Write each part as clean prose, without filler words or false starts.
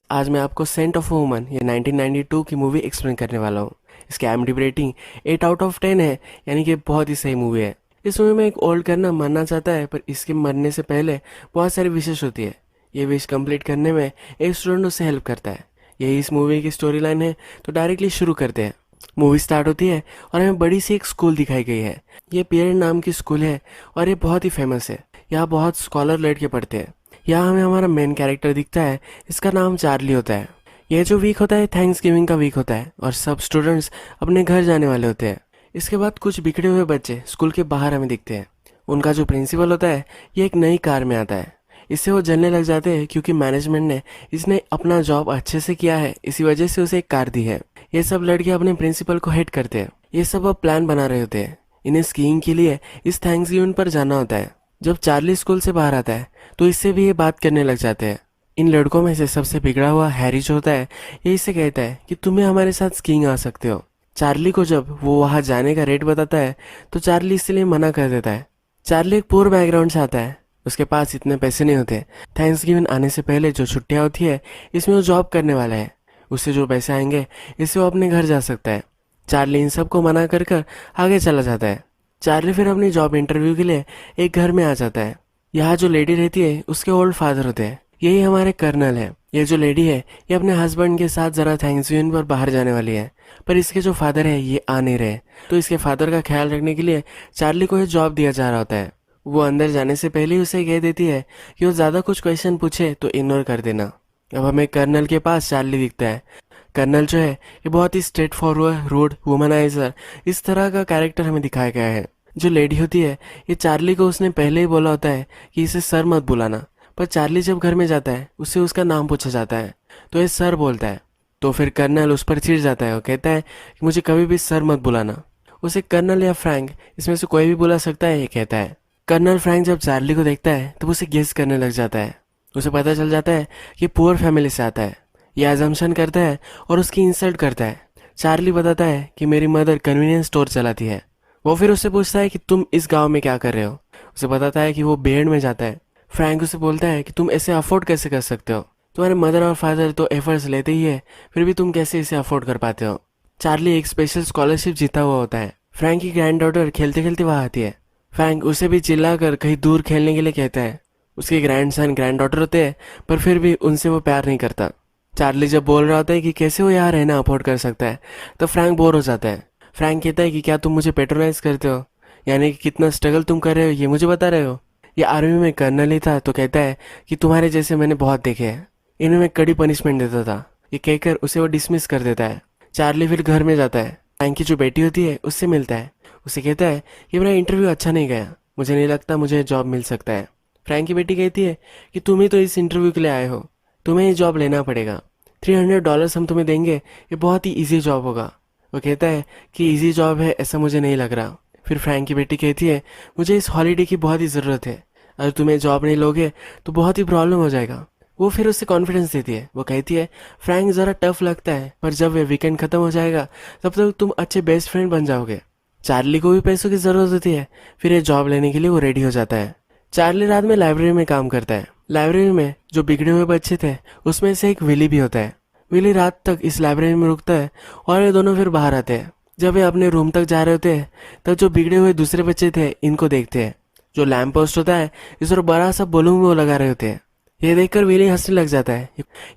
आज मैं आपको सेंट ऑफ वुमन ये 1992 की मूवी एक्सप्लेन करने वाला हूँ। इसकी IMDb रेटिंग 8 आउट ऑफ 10 है, यानी कि बहुत ही सही मूवी है। इस मूवी में एक ओल्ड करना मरना चाहता है, पर इसके मरने से पहले बहुत सारी विशेष होती है। ये विश कंप्लीट करने में एक स्टूडेंट उससे हेल्प करता है। यही इस मूवी की स्टोरी लाइन है, तो डायरेक्टली शुरू करते हैं। मूवी स्टार्ट होती है और हमें बड़ी सी एक स्कूल दिखाई गई है। ये पीरियड नाम की स्कूल है और ये बहुत ही फेमस है। यहाँ बहुत स्कॉलर लड़के पढ़ते हैं। यहाँ हमें हमारा मेन कैरेक्टर दिखता है, इसका नाम चार्ली होता है। यह जो वीक होता है थैंक्स गिविंग का वीक होता है और सब स्टूडेंट्स अपने घर जाने वाले होते हैं। इसके बाद कुछ बिगड़े हुए बच्चे स्कूल के बाहर हमें दिखते हैं। उनका जो प्रिंसिपल होता है ये एक नई कार में आता है। इससे वो जलने लग जाते हैं क्योंकि मैनेजमेंट ने इसने अपना जॉब अच्छे से किया है, इसी वजह से उसे एक कार दी है। ये सब लड़के अपने प्रिंसिपल को हेट करते हैं। ये सब अब प्लान बना रहे होते हैं। इन्हें स्कीइंग के लिए इस थैंक्स गिविंग पर जाना होता है। जब चार्ली स्कूल से बाहर आता है तो इससे भी ये बात करने लग जाते हैं। इन लड़कों में से सबसे बिगड़ा हुआ हैरी जो होता है ये इससे कहता है कि तुम्हें हमारे साथ स्कीइंग आ सकते हो। चार्ली को जब वो वहाँ जाने का रेट बताता है तो चार्ली इसलिए मना कर देता है। चार्ली एक पुअर बैकग्राउंड से आता है, उसके पास इतने पैसे नहीं होते। थैंक्स गिविंग आने से पहले जो छुट्टियाँ होती है इसमें वो जॉब करने वाला है। उससे जो पैसे आएंगे इससे वो अपने घर जा सकता है। चार्ली इन सबको मना कर कर आगे चला जाता है। चार्ली फिर अपनी जॉब इंटरव्यू के लिए एक घर में आ जाता है। यहाँ जो लेडी रहती है उसके ओल्ड फादर होते हैं। यही हमारे कर्नल है। ये जो लेडी है ये अपने हस्बैंड के साथ जरा थैंक्सगिविंग पर बाहर जाने वाली है, पर इसके जो फादर है ये आ नहीं रहे। तो इसके फादर का ख्याल रखने के लिए चार्ली को ये जॉब दिया जा रहा होता है। वो अंदर जाने से पहले ही उसे कह देती है कि वो ज़्यादा कुछ क्वेश्चन पूछे तो इग्नोर कर देना। अब हमें कर्नल के पास चार्ली दिखता है। कर्नल जो है ये बहुत ही स्ट्रेट फॉरवर्ड, रूड, वुमनाइजर इस तरह का कैरेक्टर हमें दिखाया गया है। जो लेडी होती है ये चार्ली को उसने पहले ही बोला होता है कि इसे सर मत बुलाना, पर चार्ली जब घर में जाता है उससे उसका नाम पूछा जाता है तो ये सर बोलता है। तो फिर कर्नल उस पर चिढ़ जाता है और कहता है कि मुझे कभी भी सर मत बुलाना। उसे कर्नल या फ्रैंक इसमें से कोई भी बुला सकता है ये कहता है। कर्नल फ्रैंक जब चार्ली को देखता है तो उसे गेस करने लग जाता है। उसे पता चल जाता है कि पुअर फैमिली से आता है। यह अजम्पशन करता है और उसकी इंसल्ट करता है। चार्ली बताता है कि मेरी मदर कन्वीनियंस स्टोर चलाती है। वो फिर उससे पूछता है कि तुम इस गांव में क्या कर रहे हो। उसे बताता है कि वो बेड़ में जाता है। फ्रैंक उसे बोलता है कि तुम ऐसे अफोर्ड कैसे कर सकते हो, तुम्हारे मदर और फादर तो एफर्ट्स लेते ही है, फिर भी तुम कैसे इसे अफोर्ड कर पाते हो। चार्ली एक स्पेशल स्कॉलरशिप जीता हुआ होता है। फ्रैंक की ग्रैंड डॉटर खेलते खेलते वहाँ आती है। फ्रैंक उसे भी चिल्लाकर कहीं दूर खेलने के लिए कहता है। उसके ग्रैंड सन ग्रैंड डॉटर होते हैं, पर फिर भी उनसे वो प्यार नहीं करता। चार्ली जब बोल रहा होता है कि कैसे वो यहाँ रहना अफोर्ड कर सकता है तो फ्रैंक बोर हो जाता है। फ्रैंक कहता है कि क्या तुम मुझे पेट्रोनाइज करते हो, यानी कि कितना स्ट्रगल तुम कर रहे हो ये मुझे बता रहे हो। ये आर्मी में कर्नल ही था तो कहता है कि तुम्हारे जैसे मैंने बहुत देखे हैं, इन्हें मैं कड़ी पनिशमेंट देता था। ये कहकर उसे वो डिसमिस कर देता है। चार्ली फिर घर में जाता है। फ्रैंक की जो बेटी होती है उससे मिलता है। उसे कहता है कि मेरा इंटरव्यू अच्छा नहीं गया, मुझे नहीं लगता मुझे जॉब मिल सकता है। फ्रैंक की बेटी कहती है कि तुम ही तो इस इंटरव्यू के लिए आए हो, तुम्हें ये जॉब लेना पड़ेगा। $300 हम तुम्हें देंगे, ये बहुत ही ईजी जॉब होगा। वो कहता है कि ईजी जॉब है ऐसा मुझे नहीं लग रहा। फिर फ्रैंक की बेटी कहती है मुझे इस हॉलीडे की बहुत ही ज़रूरत है, अगर तुम्हें जॉब नहीं लोगे तो बहुत ही प्रॉब्लम हो जाएगा। वो फिर उससे कॉन्फिडेंस देती है। वो कहती है फ्रैंक ज़रा टफ लगता है, पर जब वे वीकेंड ख़त्म हो जाएगा तब तक तुम अच्छे बेस्ट फ्रेंड बन जाओगे। चार्ली को भी पैसों की ज़रूरत होती है। फिर ये जॉब लेने के लिए वो रेडी हो जाता है। चार्ली रात में लाइब्रेरी में काम करता है। लाइब्रेरी में जो बिगड़े हुए बच्चे थे उसमें से एक विली भी होता है। विली रात तक इस लाइब्रेरी में रुकता है और ये दोनों फिर बाहर आते हैं। जब वे अपने रूम तक जा रहे होते हैं तब जो बिगड़े हुए दूसरे बच्चे थे इनको देखते हैं। जो लैम्प पोस्ट होता है इस पर बड़ा सा बलून वो लगा रहे होते हैं। ये देखकर विली हंसने लग जाता है।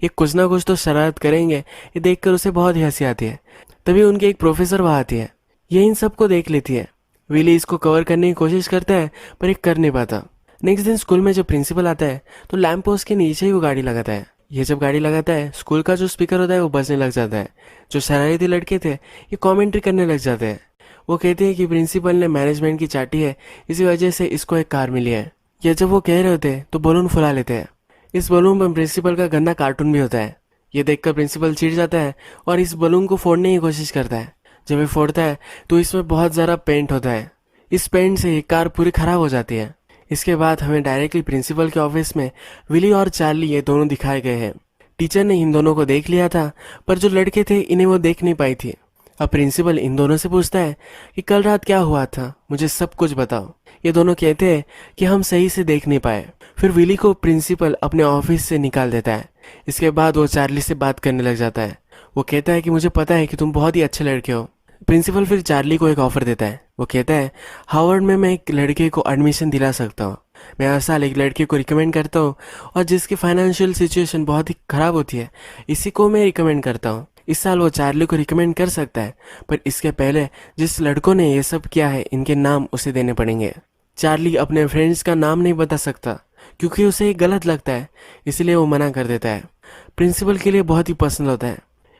ये कुछ ना कुछ तो शरारत करेंगे, ये देखकर उसे बहुत ही हंसी आती है। तभी उनकी एक प्रोफेसर वहाँ आती है। ये इन सबको देख लेती है। विली इसको कवर करने की कोशिश करता है पर ये कर नहीं पाता। नेक्स्ट दिन स्कूल में जब प्रिंसिपल आता है तो लैम्प पोस्ट के नीचे ही वो गाड़ी लगाता है। ये जब गाड़ी लगाता है स्कूल का जो स्पीकर होता है वो बजने लग जाता है। जो शरारती लड़के थे ये कमेंट्री करने लग जाते हैं। वो कहते हैं कि प्रिंसिपल ने मैनेजमेंट की चाटी है, इसी वजह से इसको एक कार मिली है। ये जब वो कह रहे होते हैं तो बलून फुला लेते हैं। इस बलून पर प्रिंसिपल का गंदा कार्टून भी होता है। ये देखकर प्रिंसिपल चिढ़ जाता है और इस बलून को फोड़ने की कोशिश करता है। जब ये फोड़ता है तो इसमें बहुत ज़्यादा पेंट होता है। इस पेंट से ये कार पूरी खराब हो जाती है। इसके बाद हमें डायरेक्टली प्रिंसिपल के ऑफिस में विली और चार्ली ये दोनों दिखाए गए हैं। टीचर ने इन दोनों को देख लिया था, पर जो लड़के थे इन्हें वो देख नहीं पाई थी। अब प्रिंसिपल इन दोनों से पूछता है कि कल रात क्या हुआ था, मुझे सब कुछ बताओ। ये दोनों कहते हैं कि हम सही से देख नहीं पाए। फिर विली को प्रिंसिपल अपने ऑफिस से निकाल देता है। इसके बाद वो चार्ली से बात करने लग जाता है। वो कहता है कि मुझे पता है कि तुम बहुत ही अच्छे लड़के हो। प्रिंसिपल फिर चार्ली को एक ऑफर देता है। वो कहता है हार्वर्ड में मैं एक लड़के को एडमिशन दिला सकता हूँ। मैं हर साल एक लड़के को रिकमेंड करता हूँ और जिसकी फाइनेंशियल सिचुएशन बहुत ही ख़राब होती है इसी को मैं रिकमेंड करता हूँ। इस साल वो चार्ली को रिकमेंड कर सकता है, पर इसके पहले जिस लड़कों ने ये सब किया है इनके नाम उसे देने पड़ेंगे। चार्ली अपने फ्रेंड्स का नाम नहीं बता सकता क्योंकि उसे ये गलत लगता है, इसलिए वो मना कर देता है। प्रिंसिपल के लिए बहुत ही पसंद होता है।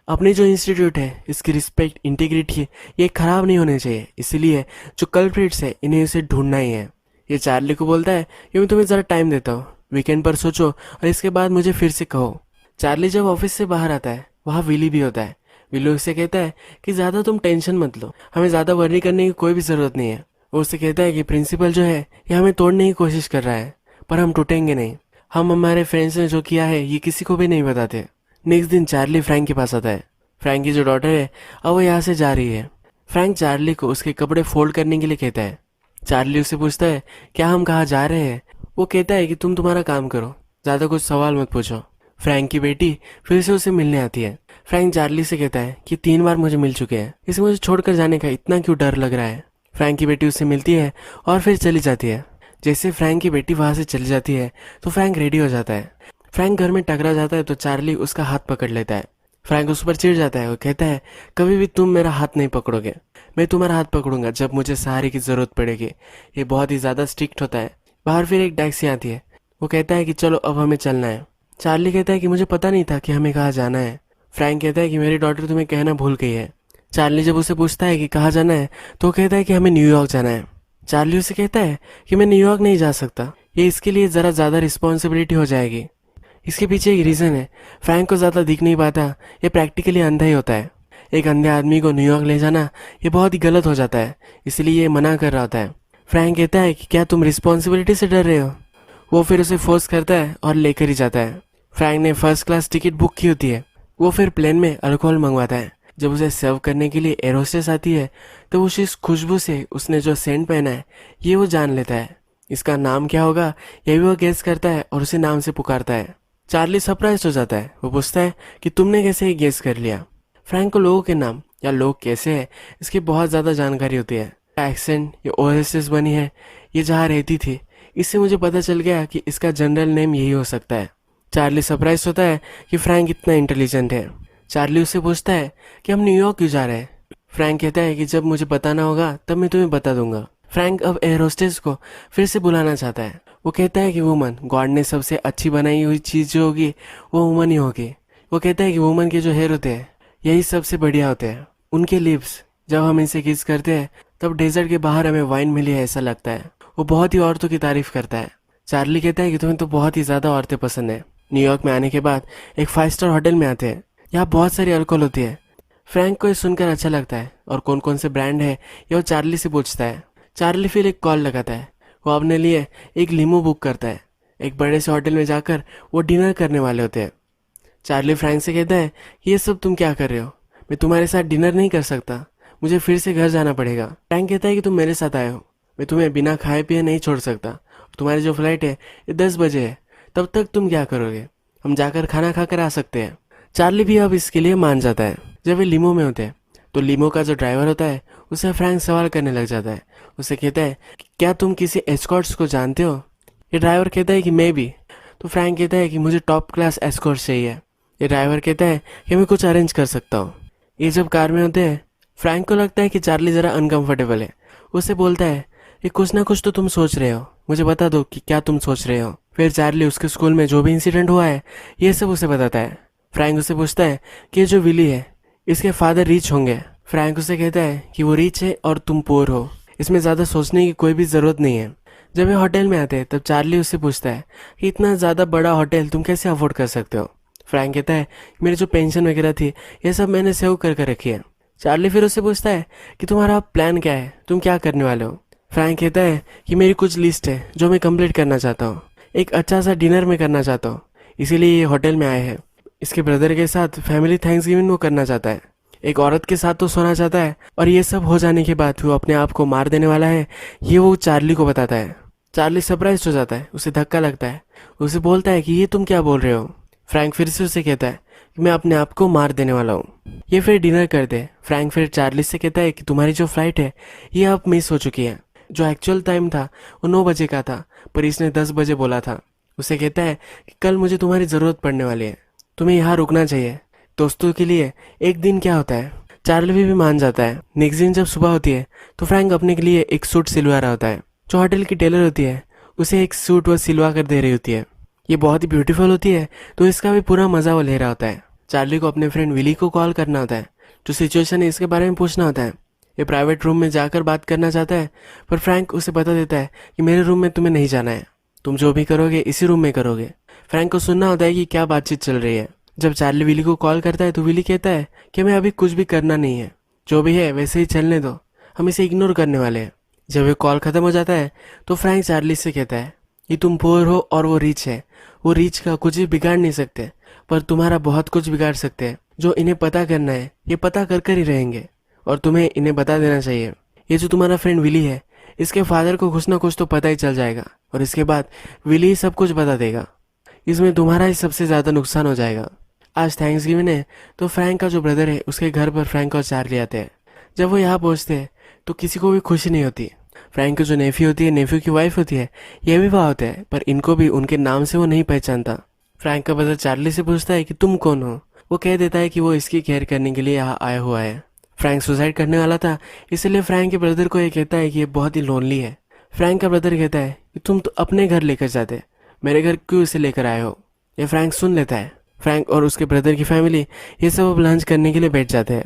अपनी जो इंस्टीट्यूट है इसकी रिस्पेक्ट इंटीग्रिटी ये खराब नहीं होने चाहिए, इसलिए जो कल्प्रिट्स है इन्हें इसे ढूंढना ही है। ये चार्ली को बोलता है कि मैं तुम्हें ज़रा टाइम देता हूँ, वीकेंड पर सोचो और इसके बाद मुझे फिर से कहो। चार्ली जब ऑफिस से बाहर आता है वहाँ विली भी होता है। विली उससे कहता है कि ज़्यादा तुम टेंशन मत लो, हमें ज़्यादा वरी करने की कोई भी ज़रूरत नहीं है। वो उससे कहता है कि प्रिंसिपल जो है ये हमें तोड़ने की कोशिश कर रहा है, पर हम टूटेंगे नहीं। हम हमारे फ्रेंड्स ने जो किया है ये किसी को भी नहीं बताते। नेक्स्ट दिन चार्ली फ्रैंक के पास आता है। फ्रैंक की जो डॉटर है अब वो यहाँ से जा रही है। फ्रैंक चार्ली को उसके कपड़े फोल्ड करने के लिए कहता है। चार्ली उससे पूछता है क्या हम कहाँ जा रहे हैं। वो कहता है कि तुम तुम्हारा काम करो, ज़्यादा कुछ सवाल मत पूछो। फ्रैंक की बेटी फिर से उसे मिलने आती है। फ्रैंक चार्ली से कहता है कि 3 बार मुझे मिल चुके हैं, इसे मुझे छोड़कर जाने का इतना क्यों डर लग रहा है। फ्रैंक की बेटी उससे मिलती है और फिर चली जाती है। जैसे फ्रैंक की बेटी वहाँ से चली जाती है तो फ्रैंक रेडी हो जाता है। फ्रैंक घर में टकरा जाता है तो चार्ली उसका हाथ पकड़ लेता है। फ्रैंक उस पर चिढ़ जाता है। वो कहता है कभी भी तुम मेरा हाथ नहीं पकड़ोगे, मैं तुम्हारा हाथ पकड़ूंगा जब मुझे सहारे की ज़रूरत पड़ेगी। ये बहुत ही ज़्यादा स्ट्रिक्ट होता है। बाहर फिर एक टैक्सी आती है। वो कहता है कि चलो अब हमें चलना है। चार्ली कहता है कि मुझे पता नहीं था कि हमें कहाँ जाना है। फ्रैंक कहता है कि मेरी डॉटर तुम्हें कहना भूल गई है। चार्ली जब उसे पूछता है कि कहाँ जाना है तो वो कहता है कि हमें न्यूयॉर्क जाना है। चार्ली उसे कहता है कि मैं न्यूयॉर्क नहीं जा सकता, ये इसके लिए ज़रा ज़्यादा रिस्पॉन्सिबिलिटी हो जाएगी। इसके पीछे एक रीज़न है, फ्रैंक को ज़्यादा दिख नहीं पाता, ये प्रैक्टिकली अंधा ही होता है। एक अंधे आदमी को न्यूयॉर्क ले जाना ये बहुत ही गलत हो जाता है, इसलिए ये मना कर रहा होता है। फ्रैंक कहता है कि क्या तुम रिस्पॉन्सिबिलिटी से डर रहे हो। वो फिर उसे फोर्स करता है और लेकर ही जाता है। फ्रैंक ने फर्स्ट क्लास टिकट बुक की होती है। वो फिर प्लेन में अल्कोहल मंगवाता है। जब उसे सर्व करने के लिए एयर होस्टेस आती है तो उस खुशबू से उसने जो सेंट पहना है ये वो जान लेता है। इसका नाम क्या होगा यह भी वो गेस करता है और उसे नाम से पुकारता है। चार्ली सरप्राइज हो जाता है। वो पूछता है कि तुमने कैसे ये गेस कर लिया। फ्रैंक को लोगों के नाम या लोग कैसे हैं इसकी बहुत ज़्यादा जानकारी होती है। एक्सेंट ये ओएसएस बनी है, ये जहाँ रहती थी, इससे मुझे पता चल गया कि इसका जनरल नेम यही हो सकता है। चार्ली सरप्राइज होता है कि फ्रैंक इतना इंटेलिजेंट है। चार्ली उससे पूछता है कि हम न्यूयॉर्क क्यों जा रहे हैं। फ्रैंक कहता है कि जब मुझे बताना होगा तब मैं तुम्हें बता दूंगा। फ्रैंक अब एयर होस्टेस को फिर से बुलाना चाहता है। वो कहता है कि वुमन, गॉड ने सबसे अच्छी बनाई हुई चीज़ जो होगी वो वुमन ही होगी। वो कहता है कि वुमन के जो हेयर होते हैं यही सबसे बढ़िया होते हैं। उनके लिप्स, जब हम इनसे किस करते हैं तब डेजर्ट के बाहर हमें वाइन मिली है ऐसा लगता है। वो बहुत ही औरतों की तारीफ करता है। चार्ली कहता है कि तुम्हें तो बहुत ही ज़्यादा औरतें पसंद है। न्यूयॉर्क में आने के बाद एक 5 स्टार होटल में आते हैं। यहाँ बहुत सारी अल्कोहल होती है। फ्रैंक को ये सुनकर अच्छा लगता है और कौन कौन से ब्रांड है ये वो चार्ली से पूछता है। चार्ली फिर एक कॉल लगाता है। वो अपने लिए एक लिमो बुक करता है। एक बड़े से होटल में जाकर वो डिनर करने वाले होते हैं। चार्ली फ्रैंक से कहता है ये सब तुम क्या कर रहे हो, मैं तुम्हारे साथ डिनर नहीं कर सकता, मुझे फिर से घर जाना पड़ेगा। फ्रैंक कहता है कि तुम मेरे साथ आए हो, मैं तुम्हें बिना खाए पिए नहीं छोड़ सकता। तुम्हारी जो फ्लाइट है ये 10 बजे है, तब तक तुम क्या करोगे, हम जाकर खाना खाकर आ सकते हैं। चार्ली भी अब इसके लिए मान जाता है। जब वे लिमो में होते हैं तो लिमो का जो ड्राइवर होता है उसे फ्रैंक सवाल करने लग जाता है। उसे कहता है कि क्या तुम किसी एस्कॉर्ट्स को जानते हो। ये ड्राइवर कहता है कि मैं भी। तो फ्रैंक कहता है कि मुझे टॉप क्लास एस्कॉर्ट्स चाहिए। ये ड्राइवर कहता है कि मैं कुछ अरेंज कर सकता हूँ। ये जब कार में होते हैं फ्रैंक को लगता है कि चार्ली ज़रा अनकंफर्टेबल है। उसे बोलता है कि कुछ ना कुछ तो तुम सोच रहे हो, मुझे बता दो कि क्या तुम सोच रहे हो। फिर चार्ली उसके स्कूल में जो भी इंसिडेंट हुआ है ये सब उसे बताता है। फ्रैंक उसे पूछता है कि ये जो विली है इसके फादर रिच होंगे। फ्रैंक उसे कहता है कि वो रिच है और तुम पुअर हो, इसमें ज़्यादा सोचने की कोई भी ज़रूरत नहीं है। जब ये होटल में आते हैं तब चार्ली उससे पूछता है कि इतना ज़्यादा बड़ा होटल तुम कैसे अफोर्ड कर सकते हो। फ्रैंक कहता है मेरी जो पेंशन वगैरह थी ये सब मैंने सेव कर रखी है। चार्ली फिर उससे पूछता है कि तुम्हारा प्लान क्या है, तुम क्या करने वाले हो। फ्रैंक कहता है कि मेरी कुछ लिस्ट है जो मैं कंप्लीट करना चाहता हूँ। एक अच्छा सा डिनर में करना चाहता हूँ, इसीलिए ये होटल में आए हैं। इसके ब्रदर के साथ फैमिली थैंक्सगिविंग वो करना चाहता है। एक औरत के साथ तो सोना चाहता है और ये सब हो जाने के बाद वो अपने आप को मार देने वाला है, ये वो चार्ली को बताता है। चार्ली सरप्राइज हो जाता है, उसे धक्का लगता है, उसे बोलता है कि ये तुम क्या बोल रहे हो। फ्रैंक फिर से उसे कहता है कि मैं अपने आप को मार देने वाला हूँ। ये फिर डिनर करते हैं। फ्रैंक फिर चार्ली से कहता है कि तुम्हारी जो फ्लाइट है ये अब मिस हो चुकी है। जो एक्चुअल टाइम था वो 9 बजे का था, पर इसने 10 बजे बोला था। उसे कहता है कि कल मुझे तुम्हारी ज़रूरत पड़ने वाली है, तुम्हें यहाँ रुकना चाहिए। दोस्तों के लिए एक दिन क्या होता है। चार्ली भी मान जाता है। नेक्स्ट दिन जब सुबह होती है तो फ्रैंक अपने के लिए एक सूट सिलवा रहा होता है। जो होटल की टेलर होती है उसे एक सूट वो सिलवा कर दे रही होती है। ये बहुत ही ब्यूटीफुल होती है, तो इसका भी पूरा मजा वो ले रहा होता है। चार्ली को अपने फ्रेंड विली को कॉल करना होता है, जो सिचुएशन है इसके बारे में पूछना होता है। ये प्राइवेट रूम में जाकर बात करना चाहता है, पर फ्रैंक उसे बता देता है कि मेरे रूम में तुम्हें नहीं जाना है, तुम जो भी करोगे इसी रूम में करोगे। फ्रैंक को सुनना होता है कि क्या बातचीत चल रही है। जब चार्ली विली को कॉल करता है तो विली कहता है कि हमें अभी कुछ भी करना नहीं है, जो भी है वैसे ही चलने दो, हम इसे इग्नोर करने वाले हैं। जब ये कॉल खत्म हो जाता है तो फ्रैंक चार्ली से कहता है कि तुम पुअर हो और वो रिच है, वो रिच का कुछ भी बिगाड़ नहीं सकते, पर तुम्हारा बहुत कुछ बिगाड़ सकते हैं। जो इन्हें पता करना है ये पता कर कर ही रहेंगे, और तुम्हें इन्हें बता देना चाहिए। ये जो तुम्हारा फ्रेंड विली है, इसके फादर को कुछ ना कुछ तो पता ही चल जाएगा, और इसके बाद विली ही सब कुछ बता देगा। इसमें तुम्हारा ही सबसे ज़्यादा नुकसान हो जाएगा। आज थैंक्सगिविंग है, तो फ्रैंक का जो ब्रदर है उसके घर पर फ्रैंक और चार्ली आते हैं। जब वो यहाँ पहुँचते हैं तो किसी को भी खुशी नहीं होती। फ्रैंक की जो नेफ्यू होती है, नेफ्यू की वाइफ होती है, ये भी वहाँ होते हैं, पर इनको भी उनके नाम से वो नहीं पहचानता। फ्रैंक का ब्रदर चार्ली से पूछता है कि तुम कौन हो। वो कह देता है कि वो इसकी केयर करने के लिए यहाँ आया हुआ है। फ्रैंक सुसाइड करने वाला था, इसलिए फ्रैंक के ब्रदर को ये कहता है कि ये बहुत ही लोनली है। फ्रैंक का ब्रदर कहता है कि तुम तो अपने घर लेकर जाते, मेरे घर क्यों इसे लेकर आए हो। ये फ्रैंक सुन लेता है। फ्रैंक और उसके ब्रदर की फैमिली ये सब अब लंच करने के लिए बैठ जाते हैं।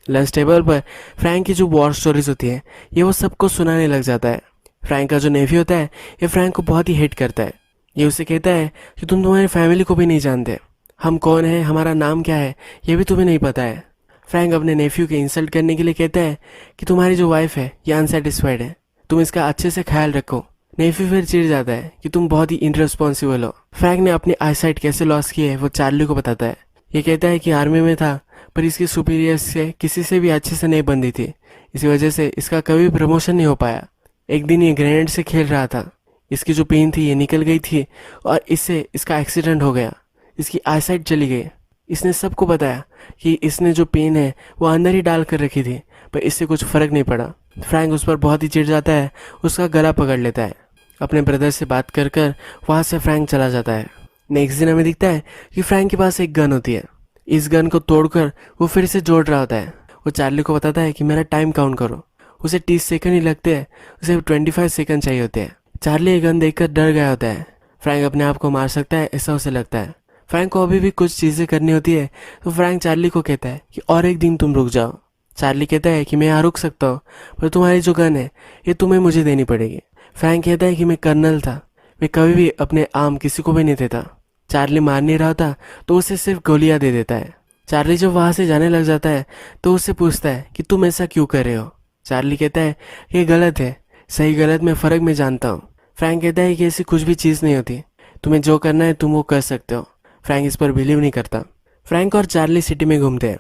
लंच टेबल पर फ्रैंक की जो वॉर स्टोरीज होती है ये वो सबको सुनाने लग जाता है। फ्रैंक का जो नेफ्यू होता है ये फ्रैंक को बहुत ही हेट करता है। ये उसे कहता है कि तुम तुम्हारी फैमिली को भी नहीं जानते, हम कौन है, हमारा नाम क्या है, ये भी तुम्हें नहीं पता है। फ्रैंक अपने नेफ्यू के इंसल्ट करने के लिए कहता है कि तुम्हारी जो वाइफ है ये अनसेटिस्फाइड है, तुम इसका अच्छे से ख्याल रखो। नेफ्यू फिर चिढ़ जाता है कि तुम बहुत ही इनरिस्पॉन्सिबल हो। फ्रैंक ने अपनी आईसाइट कैसे लॉस की है वो चार्ली को बताता है। ये कहता है कि आर्मी में था, पर इसकी सुपीरियर्स से किसी से भी अच्छे से नहीं बनती थी, इसी वजह से इसका कभी प्रमोशन नहीं हो पाया। एक दिन ये ग्रेनेड से खेल रहा था, इसकी जो पिन थी ये निकल गई थी और इससे इसका एक्सीडेंट हो गया, इसकी आईसाइट चली गई। इसने सबको बताया कि इसने जो पिन है वो अंदर ही डाल कर रखी थी, पर इससे कुछ फर्क नहीं पड़ा। फ्रैंक उस पर बहुत ही चिढ़ जाता है, उसका गला पकड़ लेता है। अपने ब्रदर से बात कर कर वहाँ से फ्रैंक चला जाता है। नेक्स्ट दिन हमें दिखता है कि फ्रैंक के पास एक गन होती है। इस गन को तोड़कर वो फिर से जोड़ रहा होता है। वो चार्ली को बताता है कि मेरा टाइम काउंट करो। उसे 30 सेकंड ही लगते हैं, उसे 25 सेकंड चाहिए होते हैं। चार्ली ये गन देखकर डर गया होता है। फ्रैंक अपने आप को मार सकता है ऐसा उसे लगता है। फ्रैंक को अभी भी कुछ चीज़ें करनी होती है, तो फ्रैंक चार्ली को कहता है कि और एक दिन तुम रुक जाओ। चार्ली कहता है कि मैं यहाँ रुक सकता हूँ, पर तुम्हारी जो गन है ये तुम्हें मुझे देनी पड़ेगी। फ्रैंक कहता है कि मैं कर्नल था, मैं कभी भी अपने आर्म किसी को भी नहीं देता। चार्ली मार नहीं रहा था तो उसे सिर्फ गोलियां दे देता है। चार्ली जब वहाँ से जाने लग जाता है तो उससे पूछता है कि तुम ऐसा क्यों कर रहे हो। चार्ली कहता है कि ये गलत है, सही गलत में फ़र्क मैं जानता हूँ। फ्रैंक कहता है कि ऐसी कुछ भी चीज़ नहीं होती, तुम्हें जो करना है तुम वो कर सकते हो। फ्रैंक इस पर बिलीव नहीं करता। फ्रैंक और चार्ली सिटी में घूमते हैं।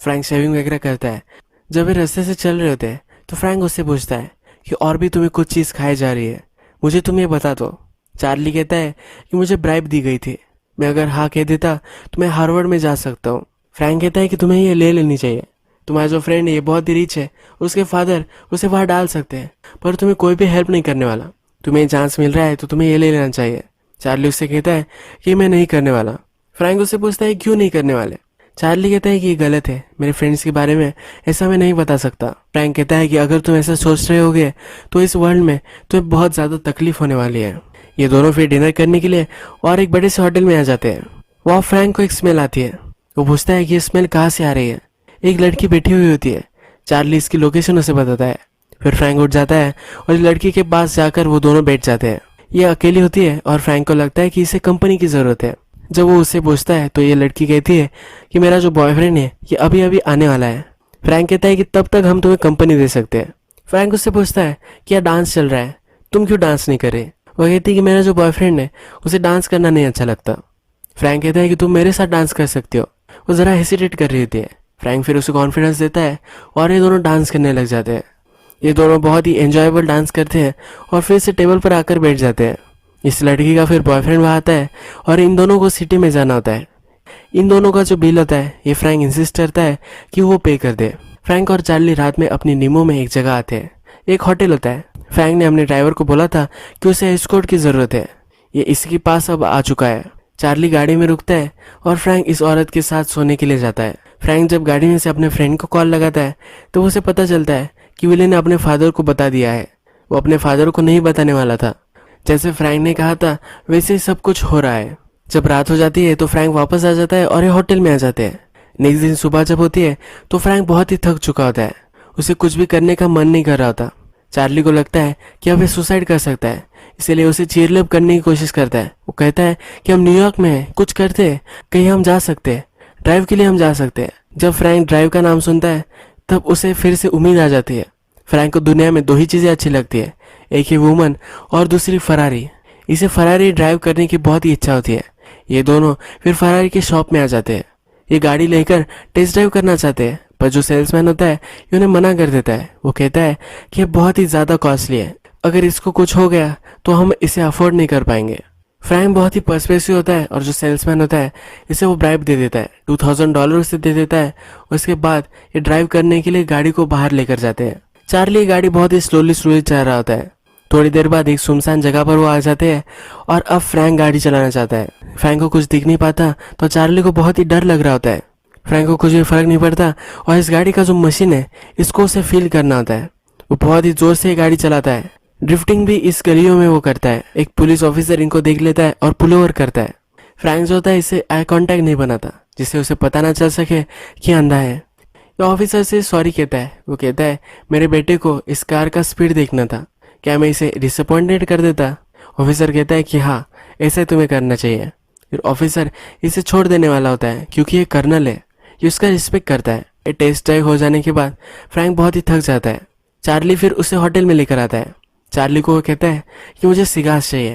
फ्रैंक शेविंग वगैरह करता है। जब वे रास्ते से चल रहे होते हैं तो फ्रैंक उससे पूछता है कि और भी तुम्हें कुछ चीज़ खाई जा रही है, मुझे तुम ये बता दो। चार्ली कहता है कि मुझे ब्राइब दी गई थी, मैं अगर हाँ कह देता तो मैं हार्वर्ड में जा सकता हूँ। फ्रैंक कहता है कि तुम्हें ये ले लेनी चाहिए, तुम्हारा जो फ्रेंड है ये बहुत ही रिच है, उसके फादर उसे वहाँ डाल सकते हैं, पर तुम्हें कोई भी हेल्प नहीं करने वाला। तुम्हें चांस मिल रहा है तो तुम्हें ये ले लेना चाहिए। चार्ली उससे कहता है कि मैं नहीं करने वाला। फ्रैंक उससे पूछता है क्यों नहीं करने वाले। चार्ली कहता है कि ये गलत है, मेरे फ्रेंड्स के बारे में ऐसा मैं नहीं बता सकता। फ्रैंक कहता है कि अगर तुम ऐसा सोच रहे होगे तो इस वर्ल्ड में तुम्हें बहुत ज़्यादा तकलीफ होने वाली है। ये दोनों फिर डिनर करने के लिए और एक बड़े से होटल में आ जाते हैं। वहाँ फ्रैंक को एक स्मेल आती है। वो पूछता है कि ये स्मेल कहाँ से आ रही है। एक लड़की बैठी हुई होती है। चार्ली इसकी लोकेशन उसे बताता है। फिर फ्रैंक उठ जाता है और लड़की के पास जाकर वो दोनों बैठ जाते हैं। ये अकेली होती है और फ्रैंक को लगता है कि इसे कंपनी की ज़रूरत है। जब वो उससे पूछता है तो ये लड़की कहती है कि मेरा जो बॉयफ्रेंड है ये अभी अभी आने वाला है। फ्रैंक कहता है कि तब तक हम तुम्हें कंपनी दे सकते हैं। फ्रैंक उससे पूछता है कि यार डांस चल रहा है, तुम क्यों डांस नहीं कर रहे। वो कहती है कि मेरा जो बॉयफ्रेंड है उसे डांस करना नहीं अच्छा लगता। फ्रैंक कहता है कि तुम मेरे साथ डांस कर सकती हो। वो ज़रा हेसिटेट कर रही होती है। फ्रैंक फिर उसे कॉन्फिडेंस देता है और ये दोनों डांस करने लग जाते हैं। ये दोनों बहुत ही एंजॉयबल डांस करते हैं और फिर से टेबल पर आकर बैठ जाते हैं। इस लड़की का फिर बॉयफ्रेंड वहाँ आता है और इन दोनों को सिटी में जाना होता है। इन दोनों का जो बिल होता है ये फ्रैंक इंसिस्ट करता है कि वो पे कर दे। फ्रैंक और चार्ली रात में अपनी नीमो में एक जगह आते हैं। एक होटल होता है। फ्रैंक ने अपने ड्राइवर को बोला था कि उसे एस्कॉर्ट की ज़रूरत है। ये इसके पास अब आ चुका है। चार्ली गाड़ी में रुकता है और फ्रैंक इस औरत के साथ सोने के लिए जाता है। फ्रैंक जब गाड़ी में से अपने फ्रेंड को कॉल लगाता है तो उसे पता चलता है कि विली ने अपने फादर को बता दिया है। वो अपने फादर को नहीं बताने वाला था। जैसे फ्रैंक ने कहा था वैसे ही सब कुछ हो रहा है। जब रात हो जाती है तो फ्रैंक वापस आ जाता है और ये होटल में आ जाते हैं। नेक्स्ट दिन सुबह जब होती है तो फ्रैंक बहुत ही थक चुका होता है। उसे कुछ भी करने का मन नहीं कर रहा होता। चार्ली को लगता है कि अब ये सुसाइड कर सकता है, इसीलिए उसे चीयरअप करने की कोशिश करता है। वो कहता है कि हम न्यूयॉर्क में हैं, कुछ करते हैं, कहीं हम जा सकते हैं, ड्राइव के लिए हम जा सकते हैं। जब फ्रैंक ड्राइव का नाम सुनता है तब उसे फिर से उम्मीद आ जाती है। फ्रैंक को दुनिया में दो ही चीज़ें अच्छी लगती है, एक ही वुमन और दूसरी फरारी। इसे फरारी ड्राइव करने की बहुत ही इच्छा होती है। ये दोनों फिर फरारी की शॉप में आ जाते हैं। ये गाड़ी लेकर टेस्ट ड्राइव करना चाहते हैं, पर जो सेल्समैन होता है ये उन्हें मना कर देता है। वो कहता है कि ये बहुत ही ज़्यादा कॉस्टली है, अगर इसको कुछ हो गया तो हम इसे अफोर्ड नहीं कर पाएंगे। फ्रैंक बहुत ही पर्सपेसिव होता है और जो सेल्समैन होता है इसे वो ब्राइब दे देता है, $2000 उसे दे देता है। उसके बाद ये ड्राइव करने के लिए गाड़ी को बाहर लेकर जाते हैं। चार्ली गाड़ी बहुत ही स्लोली चला रहा होता है। थोड़ी देर बाद एक सुनसान जगह पर वो आ जाते हैं और अब फ्रैंक गाड़ी चलाना चाहता है। फ्रैंक को कुछ दिख नहीं पाता तो चार्ली को बहुत ही डर लग रहा होता है। फ्रैंक को कुछ भी फर्क नहीं पड़ता और इस गाड़ी का जो मशीन है इसको उसे फील करना होता है। वो बहुत ही जोर से गाड़ी चलाता है। ड्रिफ्टिंग भी इस गलियों में वो करता है। एक पुलिस ऑफिसर इनको देख लेता है और पुल ओवर करता है। फ्रैंक जो होता है इससे आई कांटेक्ट नहीं बनाता, जिससे उसे पता ना चल सके कि अंधा है। ये ऑफिसर से सॉरी कहता है। वो कहता है मेरे बेटे को इस कार का स्पीड देखना था, क्या मैं इसे डिसअपॉइंटेड कर देता? ऑफिसर कहता है कि हाँ, ऐसे तुम्हें करना चाहिए। फिर ऑफिसर इसे छोड़ देने वाला होता है क्योंकि ये कर्नल है, ये उसका रिस्पेक्ट करता है। ये टेस्ट ड्राइव हो जाने के बाद फ्रैंक बहुत ही थक जाता है। चार्ली फिर उसे होटल में लेकर आता है। चार्ली को वो कहता है कि मुझे सिगार चाहिए।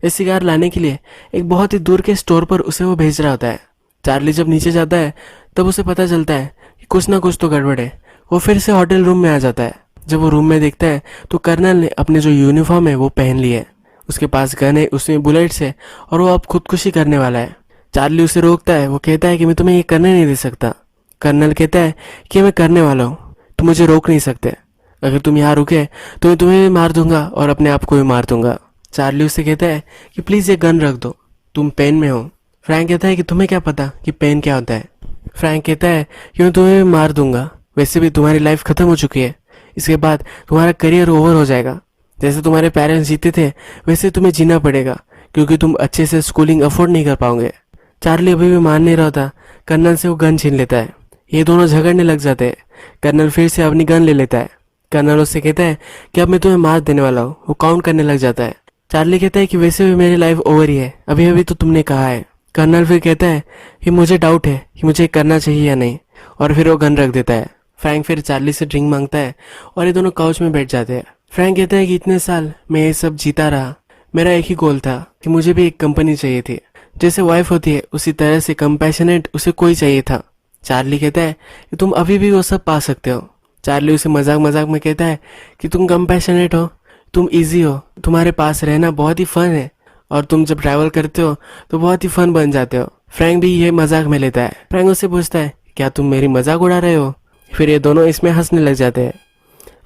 ये सिगार लाने के लिए एक बहुत ही दूर के स्टोर पर उसे वो भेज रहा होता है। चार्ली जब नीचे जाता है तब उसे पता चलता है कि कुछ ना कुछ तो गड़बड़ है। वो फिर से होटल रूम में आ जाता है। जब वो रूम में देखता है तो कर्नल ने अपने जो यूनिफॉर्म है वो पहन ली है। उसके पास गन है, उसमें बुलेट्स है और वो अब खुदकुशी करने वाला है। चार्ली उसे रोकता है। वो कहता है कि मैं तुम्हें ये करने नहीं दे सकता। कर्नल कहता है कि मैं करने वाला हूँ, तुम मुझे रोक नहीं सकते। अगर तुम यहाँ रुके तो मैं तुम्हें भी मार दूंगा और अपने आप को भी मार दूंगा। चार्ली उससे कहता है कि प्लीज़ ये गन रख दो, तुम पेन में हो। फ्रैंक कहता है कि तुम्हें क्या पता कि पेन क्या होता है। फ्रैंक कहता है कि मैं तुम्हें भी मार दूंगा, वैसे भी तुम्हारी लाइफ खत्म हो चुकी है, इसके बाद तुम्हारा करियर ओवर हो जाएगा। जैसे तुम्हारे पेरेंट्स जीते थे वैसे तुम्हें जीना पड़ेगा, क्योंकि तुम अच्छे से स्कूलिंग अफोर्ड नहीं कर पाओगे। चार्ली अभी भी मान नहीं रहा था। कर्नल से वो गन छीन लेता है। ये दोनों झगड़ने लग जाते हैं। कर्नल फिर से अपनी गन ले लेता है। कर्नल उससे कहता है कि अब मैं तुम्हें मार देने वाला हूँ। वो काउंट करने लग जाता है। चार्ली कहता है कि वैसे भी मेरी लाइफ ओवर ही है, अभी अभी तो तुमने कहा है। कर्नल फिर कहता है कि मुझे डाउट है कि मुझे करना चाहिए या नहीं, और फिर वो गन रख देता है। फ्रैंक फिर चार्ली से ड्रिंक मांगता है और ये दोनों काउच में बैठ जाते हैं। फ्रैंक कहता है कि इतने साल मैं ये सब जीता रहा, मेरा एक ही गोल था कि मुझे भी एक कंपनी चाहिए थी, जैसे वाइफ होती है उसी तरह से कंपैशनेट उसे कोई चाहिए था। चार्ली कहता है कि तुम अभी भी वो सब पा सकते हो। चार्ली उसे मजाक मजाक में कहता है कि तुम कंपैशनेट हो, तुम इजी हो, तुम्हारे पास रहना बहुत ही फन है, और तुम जब ट्रैवल करते हो तो बहुत ही फन बन जाते हो। फ्रैंक भी ये मजाक में लेता है। फ्रैंक उससे पूछता है क्या तुम मेरी मजाक उड़ा रहे हो? फिर ये दोनों इसमें हंसने लग जाते हैं।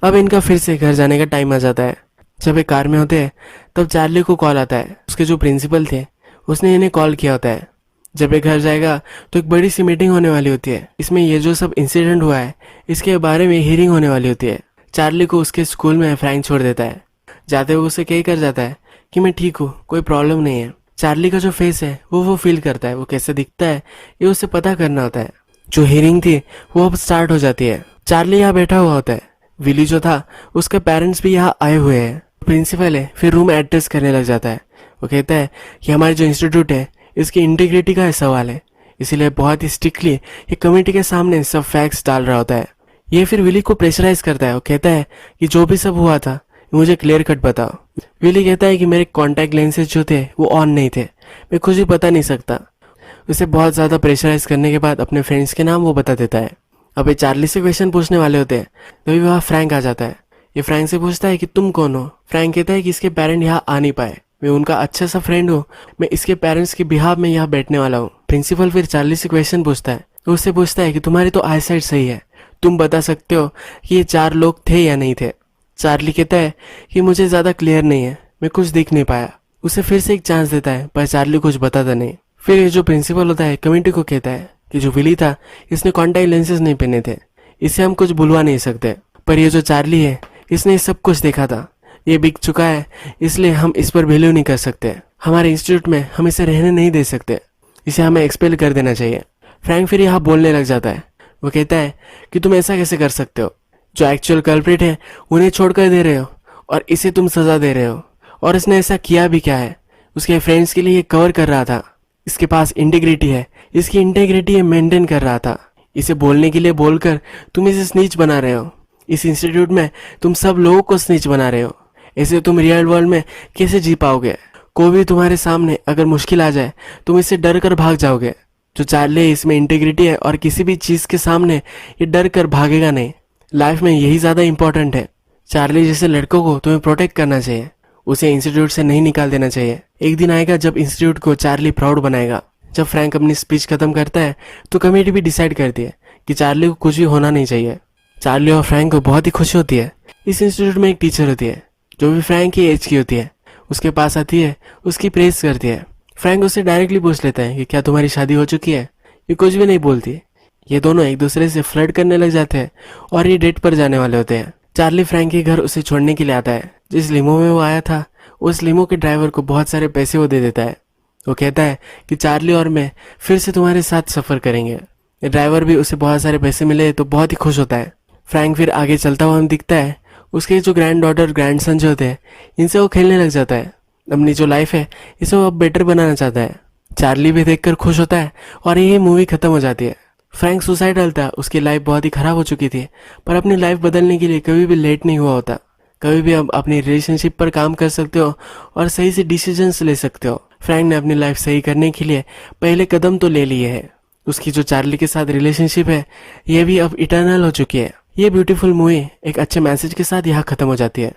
अब इनका फिर से घर जाने का टाइम आ जाता है। जब ये कार में होते हैं तब चार्ली को कॉल आता है। उसके जो प्रिंसिपल थे उसने इन्हें कॉल किया होता है। जब ये घर जाएगा तो एक बड़ी सी मीटिंग होने वाली होती है। इसमें ये जो सब इंसिडेंट हुआ है इसके बारे में हियरिंग होने वाली होती है। चार्ली को उसके स्कूल में फ्रैंक छोड़ देता है। जाते हुए उसे कह कर जाता है कि मैं ठीक हूँ, कोई प्रॉब्लम नहीं है। चार्ली का जो फेस है वो फील करता है, वो कैसे दिखता है ये उसे पता करना होता है। जो हियरिंग थी वो अब स्टार्ट हो जाती है। चार्ली यहाँ बैठा हुआ होता है। विली जो था उसके पेरेंट्स भी यहाँ आए हुए हैं। प्रिंसिपल है फिर रूम एड्रेस करने लग जाता है। वो कहता है कि हमारे जो इंस्टीट्यूट है इसकी इंटीग्रिटी का सवाल है, इसीलिए बहुत ही स्ट्रिक्टली ये कमेटी के सामने सब फैक्ट्स डाल रहा होता है। ये फिर विली को प्रेशराइज करता है। वो कहता है कि जो भी सब हुआ था मुझे क्लियर कट बताओ। विली कहता है कि मेरे कॉन्टैक्ट लेंसेज जो थे वो ऑन नहीं थे, मैं कुछ भी बता नहीं सकता। उसे बहुत ज़्यादा प्रेशराइज करने के बाद अपने फ्रेंड्स के नाम वो बता देता है। अब ये चार्ली से क्वेश्चन पूछने वाले होते हैं तभी वहाँ फ्रैंक आ जाता है। ये फ्रैंक से पूछता है कि तुम कौन हो। फ्रैंक कहता है कि इसके पेरेंट यहाँ आ नहीं पाए, मैं उनका अच्छा सा फ्रेंड हूँ, मैं इसके पेरेंट्स के बिहाफ में यहाँ बैठने वाला हूँ। प्रिंसिपल फिर चार्ली से क्वेश्चन पूछता है तो उससे पूछता है कि तुम्हारी तो आईसाइट सही है, तुम बता सकते हो कि ये 4 लोग थे या नहीं थे। चार्ली कहता है कि मुझे ज़्यादा क्लियर नहीं है, मैं कुछ देख नहीं पाया। उसे फिर से एक चांस देता है पर चार्ली कुछ बताता नहीं। फिर ये जो प्रिंसिपल होता है कमेटी को कहता है कि जो विली था इसने कॉन्टैक्ट लेंसेज नहीं पहने थे, इसे हम कुछ बुलवा नहीं सकते, पर ये जो चार्ली है इसने सब कुछ देखा था, ये बिक चुका है, इसलिए हम इस पर वैल्यू नहीं कर सकते। हमारे इंस्टीट्यूट में हम इसे रहने नहीं दे सकते, इसे हमें एक्सपेल कर देना चाहिए। फ्रैंक फिर यहाँ बोलने लग जाता है। वो कहता है कि तुम ऐसा कैसे कर सकते हो, जो एक्चुअल कल्प्रिट है उन्हें छोड़कर दे रहे हो और इसे तुम सजा दे रहे हो। और इसने ऐसा किया भी क्या है, उसके फ्रेंड्स के लिए ये कवर कर रहा था, इसके पास इंटीग्रिटी है, इसकी इंटीग्रिटी मेंटेन कर रहा था। इसे बोलने के लिए बोलकर तुम इसे स्नीच बना रहे हो। इस इंस्टीट्यूट में तुम सब लोगों को स्नीच बना रहे हो। ऐसे तुम रियल वर्ल्ड में कैसे जी पाओगे? कोई भी तुम्हारे सामने अगर मुश्किल आ जाए तुम इससे डर कर भाग जाओगे। जो चार्ली है इसमें इंटीग्रिटी है और किसी भी चीज के सामने ये डर कर भागेगा नहीं। लाइफ में यही ज्यादा इंपॉर्टेंट है। चार्ली जैसे लड़कों को तुम्हें प्रोटेक्ट करना चाहिए, उसे इंस्टीट्यूट से नहीं निकाल देना चाहिए। एक दिन आएगा जब इंस्टीट्यूट को चार्ली प्राउड बनाएगा। जब फ्रैंक अपनी स्पीच खत्म करता है तो कमेटी भी डिसाइड करती है कि चार्ली को कुछ भी होना नहीं चाहिए। चार्ली और फ्रैंक को बहुत ही खुशी होती है। इस इंस्टीट्यूट में एक टीचर होती है जो भी फ्रैंक की एज की होती है, उसके पास आती है, उसकी प्रेस करती है। फ्रैंक उससे डायरेक्टली पूछ लेता है कि क्या तुम्हारी शादी हो चुकी है। ये कुछ भी नहीं बोलती। ये दोनों एक दूसरे से फ्लर्ट करने लग जाते हैं और ये डेट पर जाने वाले होते हैं। चार्ली फ्रैंक के घर उसे छोड़ने के लिए आता है। जिस लिमो में वो आया था उस लिमो के ड्राइवर को बहुत सारे पैसे वो दे देता है। वो कहता है कि चार्ली और मैं फिर से तुम्हारे साथ सफर करेंगे। ड्राइवर भी उसे बहुत सारे पैसे मिले तो बहुत ही खुश होता है। फ्रैंक फिर आगे चलता हुआ हमें दिखता है। उसके जो ग्रैंड डॉटर ग्रैंड सन जो होते हैं इनसे वो खेलने लग जाता है। अपनी जो लाइफ है इसे वो अब बेटर बनाना चाहता है। चार्ली भी देखकर खुश होता है और यही मूवी खत्म हो जाती है। फ्रैंक सुसाइडल था, उसकी लाइफ बहुत ही खराब हो चुकी थी, पर अपनी लाइफ बदलने के लिए कभी भी लेट नहीं हुआ होता। कभी भी अब अपनी रिलेशनशिप पर काम कर सकते हो और सही से डिसीजंस ले सकते हो। फ्रैंक ने अपनी लाइफ सही करने के लिए पहले कदम तो ले लिए है। उसकी जो चार्ली के साथ रिलेशनशिप है ये भी अब इटर्नल हो चुकी है। ये ब्यूटीफुल मूवी एक अच्छे मैसेज के साथ यहाँ खत्म हो जाती है।